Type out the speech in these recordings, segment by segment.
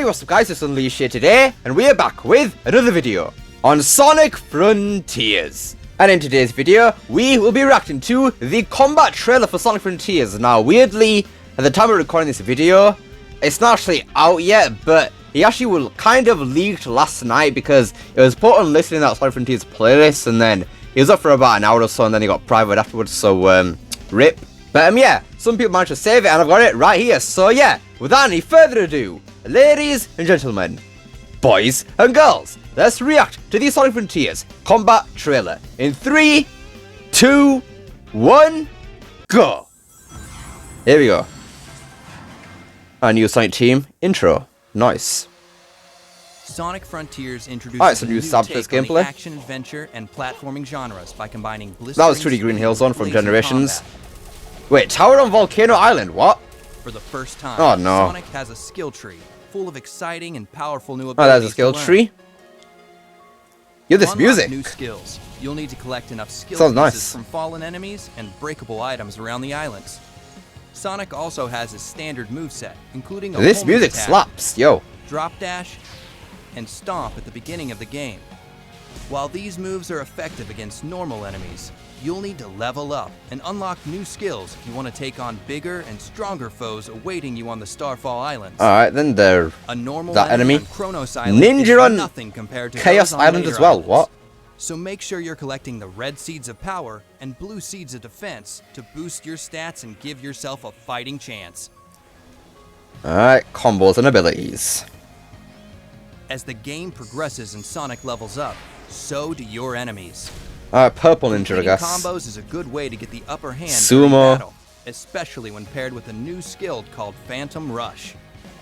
Hey, what's up guys, it's Unleashed here today, and we are back with another video on Sonic Frontiers. And in today's video, we will be reacting to the combat trailer for Sonic Frontiers. Now, weirdly, at the time of recording this video, it's not actually out yet, but it actually will kind of leaked last night because it was put on listing that Sonic Frontiers playlist, and then it was up for about an hour or so, and then it got private afterwards, so rip. But yeah, some people managed to save it, and I've got it right here. So yeah, without any further ado, ladies and gentlemen, boys and girls, let's react to the Sonic Frontiers combat trailer in 3, 2, 1, go! Here we go. Our new Sonic team intro. Nice. Sonic Frontiers introduces some new Cyberspace gameplay. Action, adventure, and platforming genres by combining That was 2D Green Hill Zone from Generations. Combat. Wait, Tower on Volcano Island, what? For the first time, oh, no. Sonic has a skill tree full of exciting and powerful new abilities. Oh, there's a skill tree? Yo, this music. New skills. You'll need to collect enough skill pieces nice. From fallen enemies and breakable items around the islands. Sonic also has his standard moveset, including a this music attack, slaps, yo. Drop dash, and stomp at the beginning of the game. While these moves are effective against normal enemies, you'll need to level up and unlock new skills if you want to take on bigger and stronger foes awaiting you on the Starfall Islands. Alright, then there. A normal enemy on Kronos Island Ninja is on nothing compared to Chaos Island as well. Islands. What? So make sure you're collecting the red seeds of power and blue seeds of defense to boost your stats and give yourself a fighting chance. Alright, combos and abilities. As the game progresses and Sonic levels up, so do your enemies. Alright, purple ninja, I guess. Combos is a good way to get the upper hand Sumo. during battle, especially when paired with a new skill called Phantom Rush.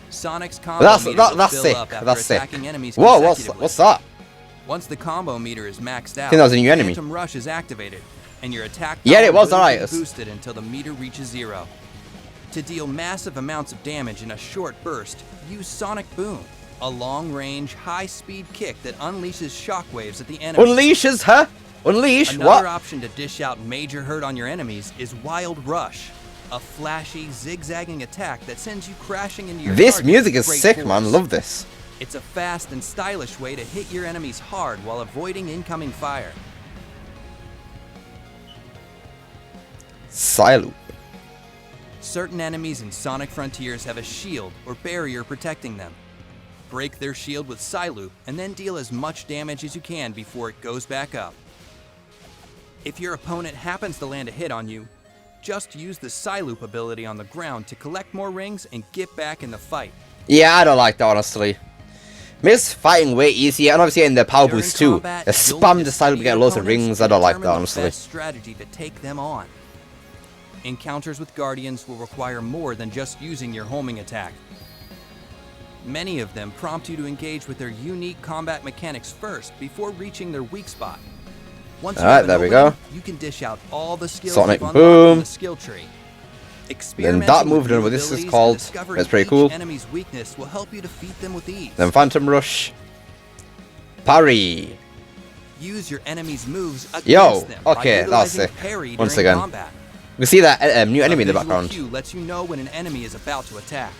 Sonic's combo meter will fill up after attacking enemies consecutively. What's that? Once the combo meter is maxed out, I think that was a new enemy. Phantom Rush is activated, and your attack yeah, it was alright. Boosted until the meter reaches 0. To deal massive amounts of damage in a short burst, use Sonic Boom, a long-range, high-speed kick that unleashes shockwaves at the enemy. Unleashes, huh? Unleash? Another what? option to dish out major hurt on your enemies is Wild Rush, a flashy, zigzagging attack that sends you crashing into your This target music with is great sick, force. man. Love this. It's a fast and stylish way to hit your enemies hard while avoiding incoming fire. Psyloop. Certain enemies in Sonic Frontiers have a shield or barrier protecting them. Break their shield with Psyloop and then deal as much damage as you can before it goes back up. If your opponent happens to land a hit on you, just use the Psyloop ability on the ground to collect more rings and get back in the fight. Yeah, I don't like that, honestly. Makes fighting way easier, and obviously in the power boost too. The spam the Psyloop to get loads of rings, I don't like that, honestly. Strategy to take them on. Encounters with Guardians will require more than just using your homing attack. Many of them prompt you to engage with their unique combat mechanics first before reaching their weak spot. Once alright, there we go. You can dish out all the skills Sonic you've Boom. in the skill tree. Then that move, done what this is called. That's pretty cool. Enemy's weakness will help you defeat them with ease. Then Phantom Rush. Parry. Use your enemy's moves against them. Okay, that's sick. Once again. Combat. We see that new enemy in the background. Cue lets you know when an enemy is about to attack.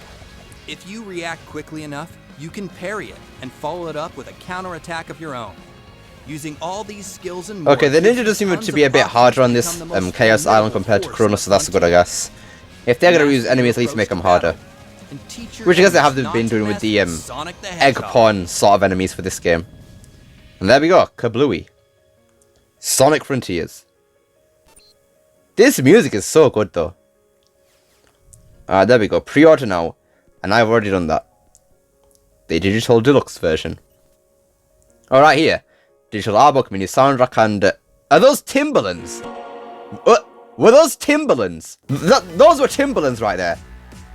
If you react quickly enough, you can parry it and follow it up with a counterattack of your own. Using all these skills and more. Okay, the ninja does seem to be a bit harder on this Chaos Island compared to Kronos, so that's good, I guess. If they're gonna use enemies, at least make them harder. Which I guess they have been doing with the egg pawn sort of enemies for this game. And there we go, Kablooey. Sonic Frontiers. This music is so good though. There we go, pre-order now. And I've already done that. The digital deluxe version. Alright, here. Digital artbook, mini soundtrack, and... are those Timberlands? Were those Timberlands? Those were Timberlands right there.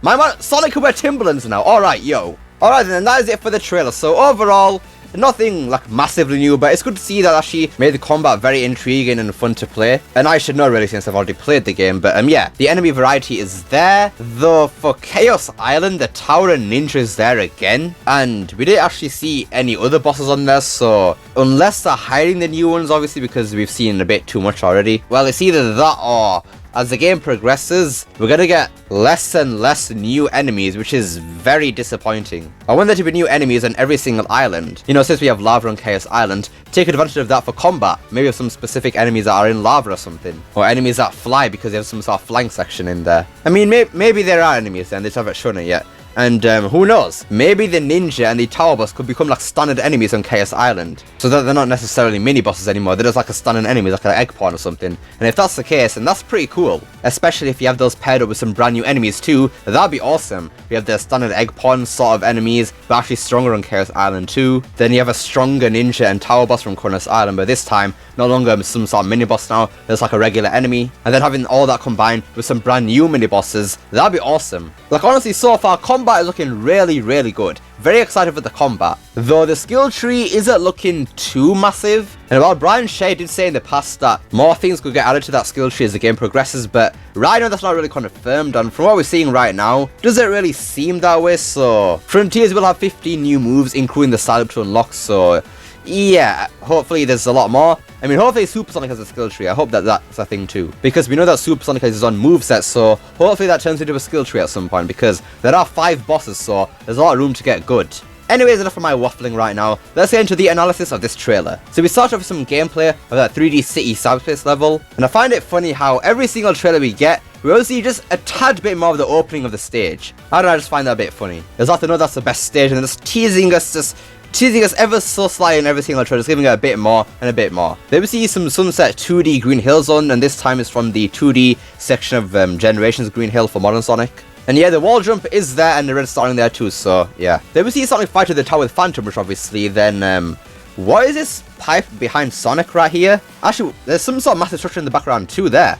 My man, Sonic could wear Timberlands now. Alright, yo. Alright, then that is it for the trailer. So overall, nothing like massively new, but it's good to see that actually made the combat very intriguing and fun to play. And I should know really since I've already played the game, but yeah, the enemy variety is there. Though for Chaos Island, the Tower and Ninja is there again, and we didn't actually see any other bosses on there, so unless they're hiding the new ones, obviously, because we've seen a bit too much already, well, it's either that or as the game progresses, we're gonna get less and less new enemies, which is very disappointing. I want there to be new enemies on every single island. You know, since we have lava on Chaos Island, take advantage of that for combat. Maybe have some specific enemies that are in lava or something. Or enemies that fly because they have some sort of flying section in there. I mean, maybe there are enemies then, they just haven't shown it yet. And who knows, maybe the ninja and the tower boss could become like standard enemies on Chaos Island. So that they're not necessarily mini bosses anymore, they're just like a standard enemy, like an egg pawn or something. And if that's the case, then that's pretty cool. Especially if you have those paired up with some brand new enemies too, that'd be awesome. We have the standard egg pawn sort of enemies, but actually stronger on Chaos Island too. Then you have a stronger ninja and tower boss from Chaos Island, but this time, no longer some sort of mini boss now, there's like a regular enemy. And then having all that combined with some brand new mini bosses, that'd be awesome. Like honestly, so far, combat is looking really, really good. Very excited for the combat. Though the skill tree isn't looking too massive. And while Brian Shea did say in the past that more things could get added to that skill tree as the game progresses, but right now that's not really confirmed, and from what we're seeing right now, doesn't really seem that way. So Frontiers will have 15 new moves, including the side up to unlock, so yeah, hopefully there's a lot more. I mean, hopefully Supersonic has a skill tree. I hope that that's a thing too. Because we know that Supersonic has his own moveset, so hopefully that turns into a skill tree at some point. Because there are 5 bosses, so there's a lot of room to get good. Anyways, enough of my waffling right now. Let's get into the analysis of this trailer. So we start off with some gameplay of that 3D city Cyberspace level. And I find it funny how every single trailer we get, we always see just a tad bit more of the opening of the stage. I don't know, I just find that a bit funny. It's like to know that's the best stage and just teasing us ever so slightly in every single trailer, just giving it a bit more and a bit more. Then we see some Sunset 2D Green Hill Zone, and this time it's from the 2D section of Generations Green Hill for Modern Sonic. And yeah, the wall jump is there and the red starting there too, so yeah. Then we see Sonic fight to the tower with Phantom Rush, obviously. Then what is this pipe behind Sonic right here? Actually, there's some sort of massive structure in the background too there.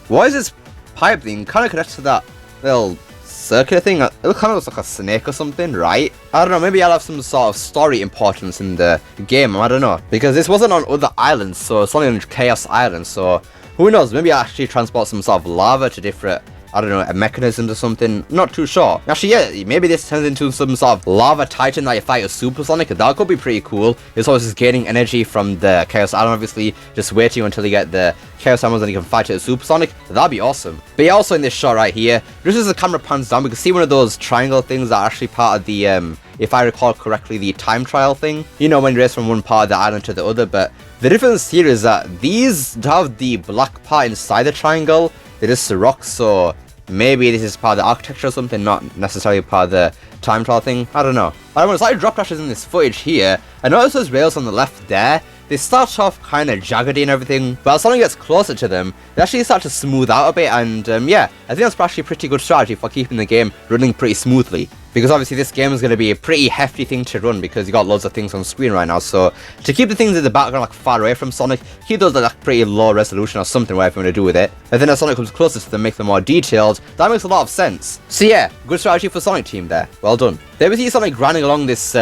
What is this pipe thing? Kind of connects to that little circular thing. It kind of looks like a snake or something, right? I don't know, maybe I'll have some sort of story importance in the game, I don't know. Because this wasn't on other islands, so it's only on Chaos Island, so who knows, maybe I'll actually transport some sort of lava to different, I don't know, a mechanism or something. Not too sure. Actually, yeah, maybe this turns into some sort of lava titan that you fight with Supersonic. That could be pretty cool. It's always just gaining energy from the Chaos Island, obviously. Just waiting until you get the Chaos Islands and you can fight it with Supersonic. That'd be awesome. But yeah, also in this shot right here, just as the camera pans down, we can see one of those triangle things that are actually part of the, if I recall correctly, the time trial thing. You know, when you race from one part of the island to the other. But the difference here is that these have the black part inside the triangle. They're just rocks, so maybe this is part of the architecture or something, not necessarily part of the time trial thing. I don't know. I want slight drop dashes in this footage here. I notice those rails on the left there. They start off kind of jaggedy and everything, but as Sonic gets closer to them, they actually start to smooth out a bit, and yeah, I think that's actually a pretty good strategy for keeping the game running pretty smoothly. Because obviously this game is going to be a pretty hefty thing to run because you got loads of things on screen right now, so to keep the things in the background like far away from Sonic, keep those at like pretty low resolution or something, whatever you want to do with it. And then as Sonic comes closer to them, make them more detailed, that makes a lot of sense. So yeah, good strategy for Sonic team there, well done. Then we see Sonic grinding along this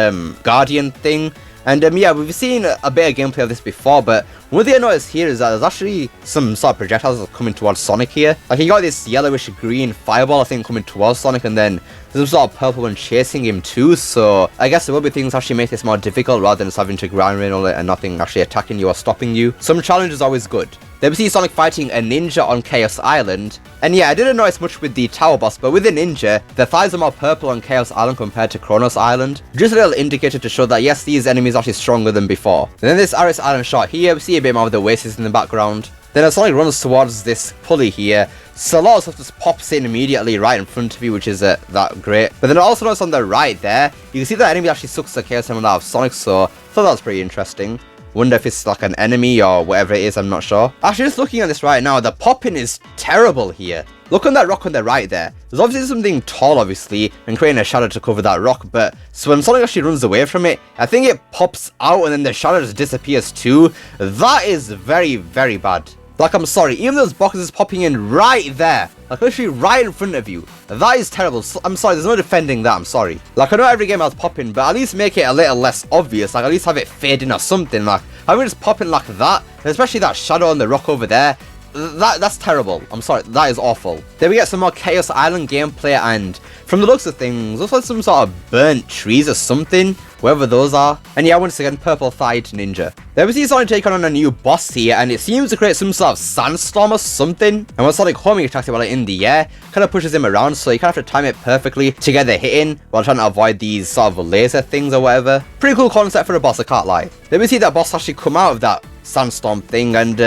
Guardian thing. And yeah, we've seen a bit of gameplay of this before, but one thing I noticed here is that there's actually some sort of projectiles coming towards Sonic here. Like, you got this yellowish green fireball, I think, coming towards Sonic, and then there's some sort of purple one chasing him too, so I guess there will be things that actually make this more difficult rather than just having to ground rail all it and nothing actually attacking you or stopping you. Some challenge is always good. Then we see Sonic fighting a ninja on Chaos Island. And yeah, I didn't notice much with the tower boss, but with the ninja, the thighs are more purple on Chaos Island compared to Kronos Island. Just a little indicator to show that yes, these enemies are actually stronger than before. And then this Aris Island shot here, we see a bit more of the oasis in the background. Then as Sonic runs towards this pulley here, so a lot of stuff just pops in immediately right in front of you, which is that great. But then also notice on the right there, you can see that enemy actually sucks the Chaos Emerald out of Sonic, so I thought that was pretty interesting. Wonder if it's like an enemy or whatever it is, I'm not sure. Actually, just looking at this right now, the popping is terrible here. Look on that rock on the right there. There's obviously something tall, obviously, and creating a shadow to cover that rock, but so when Sonic actually runs away from it, I think it pops out and then the shadow just disappears too. That is very, very bad. Like, I'm sorry, even those boxes popping in right there, like literally right in front of you, that is terrible. I'm sorry, there's no defending that, I'm sorry. Like, I know every game has popping, but at least make it a little less obvious, like at least have it fade in or something, like, having just popping like that, and especially that shadow on the rock over there, that's terrible. I'm sorry, that is awful. Then we get some more Chaos Island gameplay, and from the looks of things, looks like some sort of burnt trees or something, wherever those are. And yeah, once again, purple thighed ninja. Then we see Sonic take on a new boss here, and it seems to create some sort of sandstorm or something. And when Sonic homing attacks it while in the air, kind of pushes him around, so you kind of have to time it perfectly to get the hit in while trying to avoid these sort of laser things or whatever. Pretty cool concept for a boss, I can't lie. Then we see that boss actually come out of that sandstorm thing, and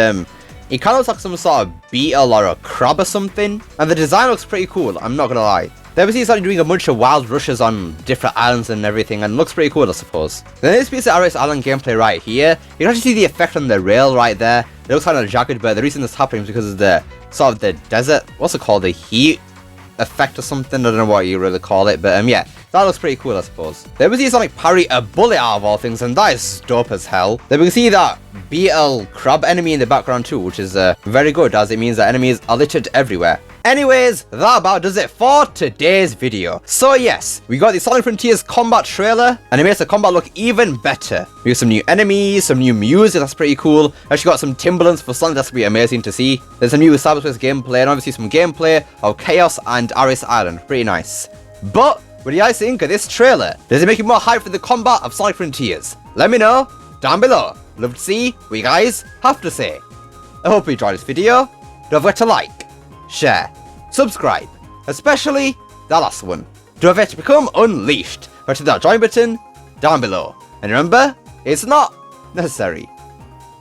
it kind of looks like some sort of beetle or a crab or something. And the design looks pretty cool, I'm not gonna lie. Then we see Sonic doing a bunch of wild rushes on different islands and everything, and looks pretty cool, I suppose. Then this piece of RS Island gameplay right here, you can actually see the effect on the rail right there. It looks kind of jagged, but the reason this happening is because of the sort of the desert, what's it called, the heat effect or something, I don't know what you really call it, but yeah, that looks pretty cool, I suppose. Then we see Sonic parry a bullet out of all things, and that is dope as hell. Then we can see that beetle crab enemy in the background too, which is very good, as it means that enemies are littered everywhere. Anyways, that about does it for today's video. So yes, we got the Sonic Frontiers combat trailer, and it makes the combat look even better. We got some new enemies, some new music, that's pretty cool. Actually got some Timberlands for Sonic, that's gonna be amazing to see. There's some new Cyberspace gameplay, and obviously some gameplay of Chaos and Aris Island, pretty nice. But what do you guys think of this trailer? Does it make you more hyped for the combat of Sonic Frontiers? Let me know down below. Love to see what you guys have to say. I hope you enjoyed this video. Don't forget to like, share, subscribe, especially that last one. Don't forget to become unleashed. Press that join button down below. And remember, it's not necessary.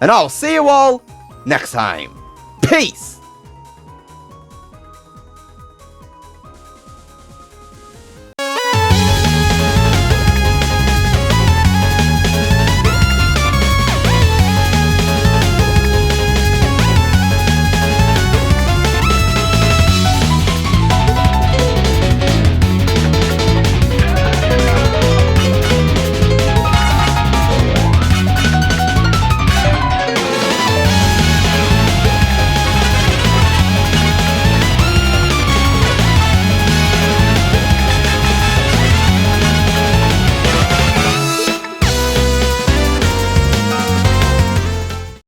And I'll see you all next time. Peace!